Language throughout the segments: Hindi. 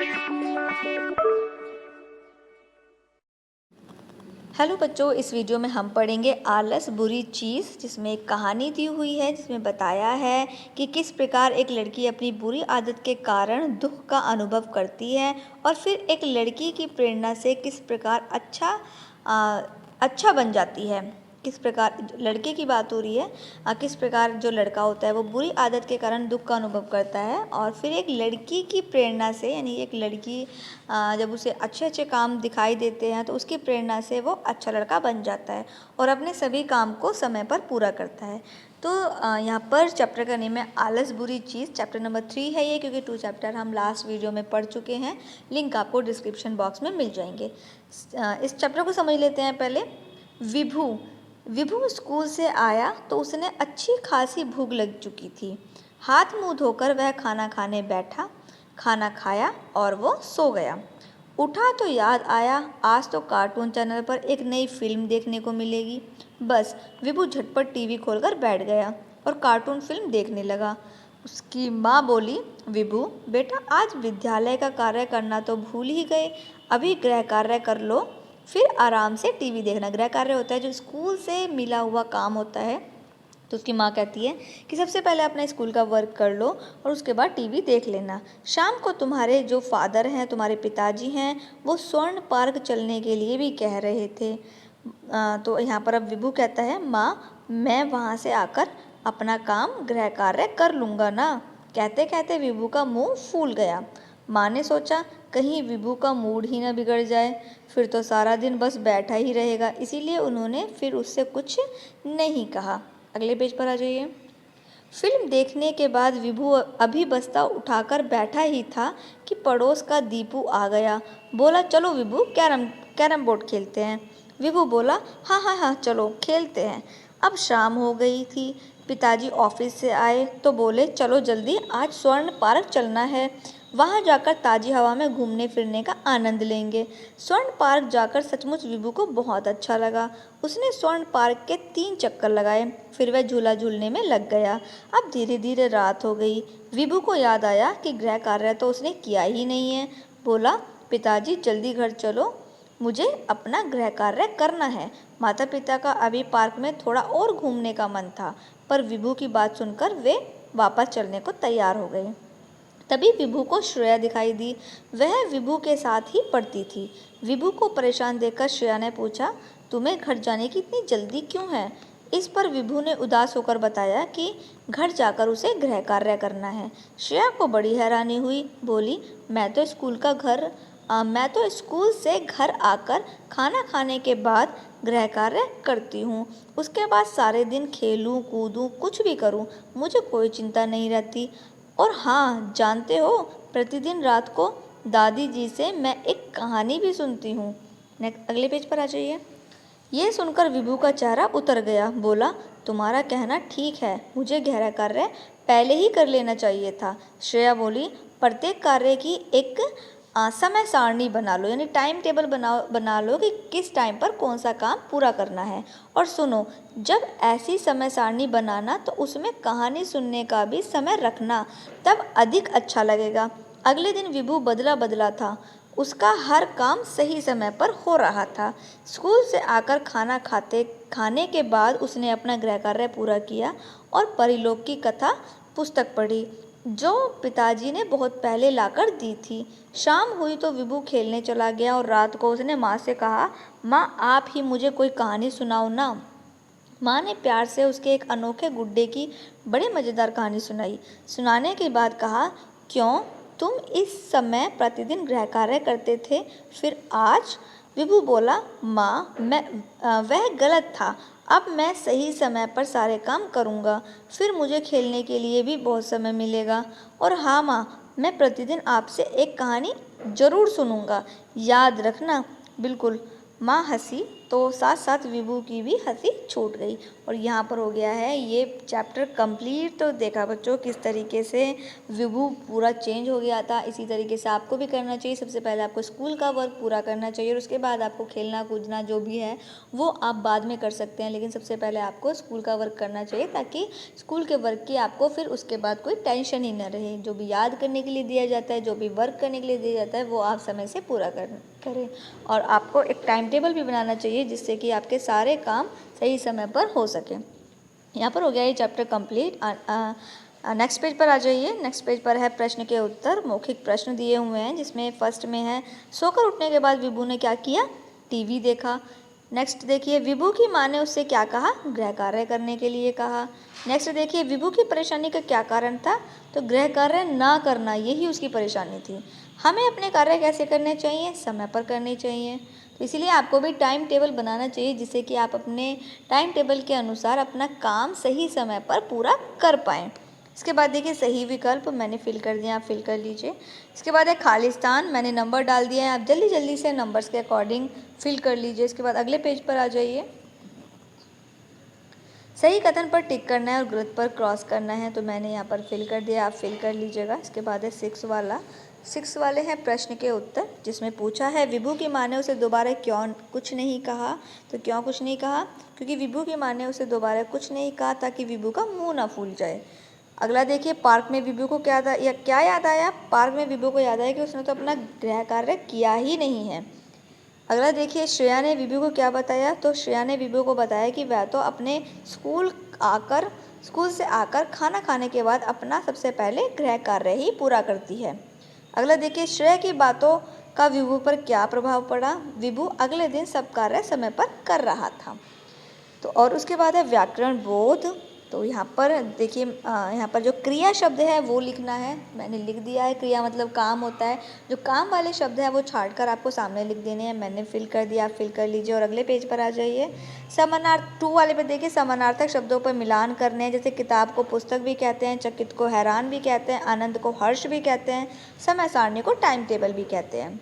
हेलो बच्चों, इस वीडियो में हम पढ़ेंगे आलस बुरी चीज़, जिसमें एक कहानी दी हुई है जिसमें बताया है कि किस प्रकार एक लड़की अपनी बुरी आदत के कारण दुख का अनुभव करती है और फिर एक लड़की की प्रेरणा से किस प्रकार अच्छा बन जाती है। किस प्रकार लड़के की बात हो रही है, किस प्रकार जो लड़का होता है वो बुरी आदत के कारण दुख का अनुभव करता है और फिर एक लड़की की प्रेरणा से, यानी एक लड़की जब उसे अच्छे अच्छे काम दिखाई देते हैं तो उसकी प्रेरणा से वो अच्छा लड़का बन जाता है और अपने सभी काम को समय पर पूरा करता है। तो यहाँ पर चैप्टर का नेम है आलस बुरी चीज़। चैप्टर नंबर 3 है ये, क्योंकि 2 चैप्टर हम लास्ट वीडियो में पढ़ चुके हैं। लिंक आपको डिस्क्रिप्शन बॉक्स में मिल जाएंगे। इस चैप्टर को समझ लेते हैं पहले। विभू विभू स्कूल से आया तो उसने अच्छी खासी भूख लग चुकी थी। हाथ मुंह धोकर वह खाना खाने बैठा। खाना खाया और वो सो गया। उठा तो याद आया, आज तो कार्टून चैनल पर एक नई फिल्म देखने को मिलेगी। बस विभू झटपट टीवी खोलकर बैठ गया और कार्टून फिल्म देखने लगा। उसकी माँ बोली, विभू बेटा, आज विद्यालय का कार्य करना तो भूल ही गए। अभी गृह कार्य कर लो, फिर आराम से टीवी देखना। गृह कार्य होता है जो स्कूल से मिला हुआ काम होता है। तो उसकी माँ कहती है कि सबसे पहले अपने स्कूल का वर्क कर लो और उसके बाद टीवी देख लेना। शाम को तुम्हारे जो फादर हैं, तुम्हारे पिताजी हैं, वो स्वर्ण पार्क चलने के लिए भी कह रहे थे। तो यहाँ पर अब विभू कहता है, माँ मैं वहाँ से आकर अपना काम गृह कार्य कर लूँगा ना। कहते कहते विभू का मुंह फूल गया। माँ ने सोचा कहीं विभू का मूड ही न बिगड़ जाए, फिर तो सारा दिन बस बैठा ही रहेगा। इसीलिए उन्होंने फिर उससे कुछ नहीं कहा। अगले पेज पर आ जाइए। फिल्म देखने के बाद विभू अभी बस्ता उठाकर बैठा ही था कि पड़ोस का दीपू आ गया। बोला, चलो विभू कैरम कैरम बोर्ड खेलते हैं। विभू बोला, हाँ हाँ हाँ चलो खेलते हैं। अब शाम हो गई थी। पिताजी ऑफिस से आए तो बोले, चलो जल्दी, आज स्वर्ण पार्क चलना है। वहाँ जाकर ताज़ी हवा में घूमने फिरने का आनंद लेंगे। स्वर्ण पार्क जाकर सचमुच विभू को बहुत अच्छा लगा। उसने स्वर्ण पार्क के 3 चक्कर लगाए, फिर वह झूला झूलने में लग गया। अब धीरे धीरे रात हो गई। विभू को याद आया कि गृह कार्य तो उसने किया ही नहीं है। बोला, पिताजी जल्दी घर चलो, मुझे अपना गृह कार्य करना है। माता पिता का अभी पार्क में थोड़ा और घूमने का मन था, पर विभू की बात सुनकर वे वापस चलने को तैयार हो गए। तभी विभू को श्रेया दिखाई दी। वह विभू के साथ ही पढ़ती थी। विभू को परेशान देखकर श्रेया ने पूछा, तुम्हें घर जाने की इतनी जल्दी क्यों है? इस पर विभू ने उदास होकर बताया कि घर जाकर उसे गृह कार्य करना है। श्रेया को बड़ी हैरानी हुई। बोली, मैं तो स्कूल से घर आकर खाना खाने के बाद गृह कार्य करती हूँ। उसके बाद सारे दिन खेलूँ कूदूँ कुछ भी करूँ, मुझे कोई चिंता नहीं रहती। और हाँ, जानते हो, प्रतिदिन रात को दादी जी से मैं एक कहानी भी सुनती हूँ। अगले पेज पर आ जाइए। ये सुनकर विभू का चेहरा उतर गया। बोला, तुम्हारा कहना ठीक है, मुझे गृह कार्य पहले ही कर लेना चाहिए था। श्रेया बोली, प्रत्येक कार्य की एक समय सारणी बना लो, यानी टाइम टेबल बना लो कि किस टाइम पर कौन सा काम पूरा करना है। और सुनो, जब ऐसी समय सारणी बनाना तो उसमें कहानी सुनने का भी समय रखना, तब अधिक अच्छा लगेगा। अगले दिन विभू बदला बदला था। उसका हर काम सही समय पर हो रहा था। स्कूल से आकर खाने के बाद उसने अपना गृह कार्य पूरा किया और परिलोक की कथा पुस्तक पढ़ी, जो पिताजी ने बहुत पहले लाकर दी थी। शाम हुई तो विभू खेलने चला गया और रात को उसने माँ से कहा, माँ आप ही मुझे कोई कहानी सुनाओ ना। माँ ने प्यार से उसके एक अनोखे गुड्डे की बड़ी मज़ेदार कहानी सुनाई। सुनाने के बाद कहा, क्यों तुम इस समय प्रतिदिन गृह कार्य करते थे, फिर आज? विभू बोला, माँ वह गलत था। अब मैं सही समय पर सारे काम करूँगा, फिर मुझे खेलने के लिए भी बहुत समय मिलेगा। और हाँ माँ, मैं प्रतिदिन आपसे एक कहानी ज़रूर सुनूँगा, याद रखना। बिल्कुल, माँ हंसी तो साथ साथ विभू की भी हंसी छूट गई। और यहाँ पर हो गया है ये चैप्टर कंप्लीट। तो देखा बच्चों किस तरीके से विभू पूरा चेंज हो गया था। इसी तरीके से आपको भी करना चाहिए। सबसे पहले आपको स्कूल का वर्क पूरा करना चाहिए और उसके बाद आपको खेलना कूदना जो भी है वो आप बाद में कर सकते हैं, लेकिन सबसे पहले आपको स्कूल का वर्क करना चाहिए ताकि स्कूल के वर्क की आपको फिर उसके बाद कोई टेंशन ही न रहे। जो भी याद करने के लिए दिया जाता है, जो भी वर्क करने के लिए दिया जाता है वो आप समय से पूरा करें। और आपको एक टाइम टेबल भी बनाना चाहिए जिससे कि आपके सारे काम सही समय पर हो सके। यहाँ पर हो गया ये चैप्टर कंप्लीट। नेक्स्ट पेज पर आ जाइए। नेक्स्ट पेज पर है प्रश्न के उत्तर। मौखिक प्रश्न दिए हुए हैं जिसमें फर्स्ट में है सोकर उठने के बाद विभू ने क्या किया? टीवी देखा। नेक्स्ट देखिए विभू की माँ ने उससे क्या कहा? गृह कार्य करने के लिए कहा। नेक्स्ट देखिए विभू की परेशानी का क्या कारण था? तो गृह कार्य ना करना, यही उसकी परेशानी थी। हमें अपने कार्य कैसे करने चाहिए? समय पर करने चाहिए। तो इसीलिए आपको भी टाइम टेबल बनाना चाहिए जिससे कि आप अपने टाइम टेबल के अनुसार अपना काम सही समय पर पूरा कर पाएँ। इसके बाद देखिए सही विकल्प मैंने फिल कर दिया, आप फिल कर लीजिए। इसके बाद है खाली स्थान, मैंने नंबर डाल दिया है, आप जल्दी जल्दी से नंबर्स के अकॉर्डिंग फिल कर लीजिए। इसके बाद अगले पेज पर आ जाइए। सही कथन पर टिक करना है और गलत पर क्रॉस करना है, तो मैंने यहाँ पर फिल कर दिया, आप फिल कर लीजिएगा। इसके बाद है 6 वाले हैं प्रश्न के उत्तर, जिसमें पूछा है विभू की माँ ने उसे दोबारा क्यों कुछ नहीं कहा? तो क्यों कुछ नहीं कहा? क्योंकि विभू की माँ ने उसे दोबारा कुछ नहीं कहा ताकि विभू का मुंह ना फूल जाए। अगला देखिए पार्क में विभू को क्या याद आया? पार्क में विभू को याद आया कि उसने तो अपना गृह कार्य किया ही नहीं है। अगला देखिए श्रेया ने विभू को क्या बताया? तो श्रेया ने विभू को बताया कि वह तो अपने स्कूल से आकर खाना खाने के बाद अपना सबसे पहले गृह कार्य ही पूरा करती है। अगला देखिए श्रेया की बातों का विभू पर क्या प्रभाव पड़ा? विभू अगले दिन सब कार्य समय पर कर रहा था। तो और उसके बाद है व्याकरण बोध। तो यहाँ पर देखिए यहाँ पर जो क्रिया शब्द है वो लिखना है, मैंने लिख दिया है। क्रिया मतलब काम होता है, जो काम वाले शब्द है वो छाट कर आपको सामने लिख देने हैं। मैंने फिल कर दिया, आप फिल कर लीजिए और अगले पेज पर आ जाइए। समानार्थ 2 वाले पे देखिए समानार्थक शब्दों पर मिलान करने हैं। जैसे किताब को पुस्तक भी कहते हैं, चकित को हैरान भी कहते हैं, आनंद को हर्ष भी कहते हैं, समय सारणी को टाइम टेबल भी कहते हैं।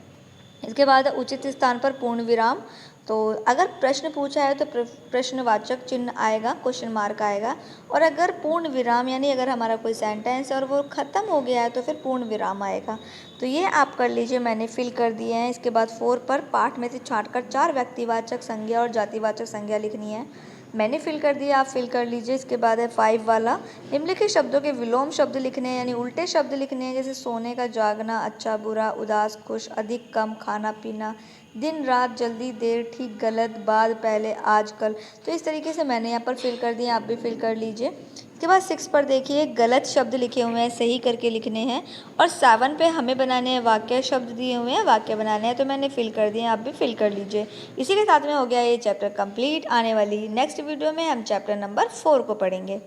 इसके बाद उचित स्थान पर पूर्ण विराम। तो अगर प्रश्न पूछा है तो प्रश्नवाचक चिन्ह आएगा, क्वेश्चन मार्क आएगा। और अगर पूर्ण विराम यानी अगर हमारा कोई सेंटेंस है और वो ख़त्म हो गया है तो फिर पूर्ण विराम आएगा। तो ये आप कर लीजिए, मैंने फिल कर दिए हैं। इसके बाद 4 पर पाठ में से छांटकर 4 व्यक्तिवाचक संज्ञा और जातिवाचक संज्ञा लिखनी है, मैंने फिल कर दिया, आप फिल कर लीजिए। इसके बाद है 5 वाला निम्नलिखित शब्दों के विलोम शब्द लिखने हैं यानी उल्टे शब्द लिखने हैं। जैसे सोने का, जागना, अच्छा बुरा, उदास खुश, अधिक कम, खाना पीना, दिन रात, जल्दी देर, ठीक गलत, बाद पहले, आजकल। तो इस तरीके से मैंने यहाँ पर फिल कर दिया, आप भी फिल कर लीजिए। इसके बाद 6 पर देखिए गलत शब्द लिखे हुए हैं, सही करके लिखने हैं। और 7 पे हमें बनाने हैं वाक्य, शब्द दिए हुए हैं वाक्य बनाने हैं, तो मैंने फिल कर दिए, आप भी फिल कर लीजिए। इसी के साथ में हो गया ये चैप्टर कंप्लीट। आने वाली नेक्स्ट वीडियो में हम चैप्टर नंबर 4 को पढ़ेंगे।